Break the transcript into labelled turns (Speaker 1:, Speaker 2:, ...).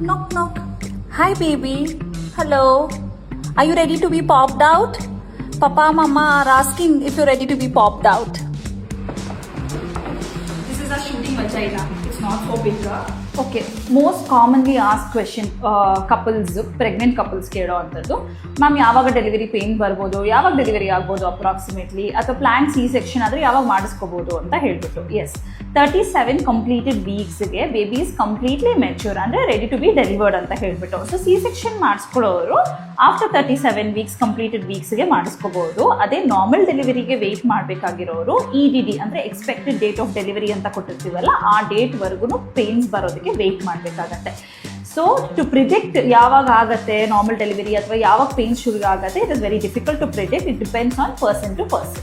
Speaker 1: Knock, knock. Hi, baby. Hello. Are you ready to be popped out? Papa, Mama are asking if you're ready to be popped out. This is a shooting vagina. It's not for bigger. Okay. Most commonly asked question couples, pregnant couples ಕೇಳೋ ಅಂಥದ್ದು. Ma'am ಯಾವಾಗ delivery pain ಬರ್ಬೋದು, ಯಾವಾಗ delivery ಆಗ್ಬೋದು approximately, ಅಥವಾ plan C section ಆದರೆ ಯಾವಾಗ ಮಾಡಿಸ್ಕೋಬೋದು ಅಂತ ಹೇಳ್ಬಿಟ್ಟು. ಎಸ್, 37 ಕಂಪ್ಲೀಟೆಡ್ ವೀಕ್ಸ್ಗೆ ಬೇಬಿ ಇಸ್ ಕಂಪ್ಲೀಟ್ಲಿ ಮೆಚ್ಯೂರ್ ಅಂದರೆ ರೆಡಿ ಟು ಬಿ ಡೆಲಿವರ್ಡ್ ಅಂತ ಹೇಳ್ಬಿಟ್ಟು. ಸೊ ಸಿ ಸೆಕ್ಷನ್ ಮಾಡಿಸ್ಕೊಳ್ಳೋರು ಆಫ್ಟರ್ 37 ವೀಕ್ಸ್ ಕಂಪ್ಲೀಟೆಡ್ ವೀಕ್ಸ್ಗೆ ಮಾಡಿಸ್ಕೋಬೋದು. ಅದೇ ನಾರ್ಮಲ್ ಡೆಲಿವರಿಗೆ ವೆಯ್ಟ್ ಮಾಡಬೇಕಾಗಿರೋರು EDD ಅಂದರೆ ಎಕ್ಸ್ಪೆಕ್ಟೆಡ್ ಡೇಟ್ ಆಫ್ ಡೆಲಿವರಿ ಅಂತ ಕೊಟ್ಟಿರ್ತೀವಲ್ಲ, ಆ ಡೇಟ್ವರೆಗೂ ಪೇನ್ಸ್ ಬರೋದಕ್ಕೆ ವೆಯ್ಟ್ ಮಾಡಬೇಕಾಗತ್ತೆ. ಸೊ ಟು ಪ್ರಿಡಿಕ್ಟ್ ಯಾವಾಗ ಆಗುತ್ತೆ ನಾರ್ಮಲ್ ಡೆಲಿವರಿ ಅಥವಾ ಯಾವಾಗ ಪೇನ್ ಶುರು ಆಗುತ್ತೆ, it is very difficult to predict. It depends on person to person.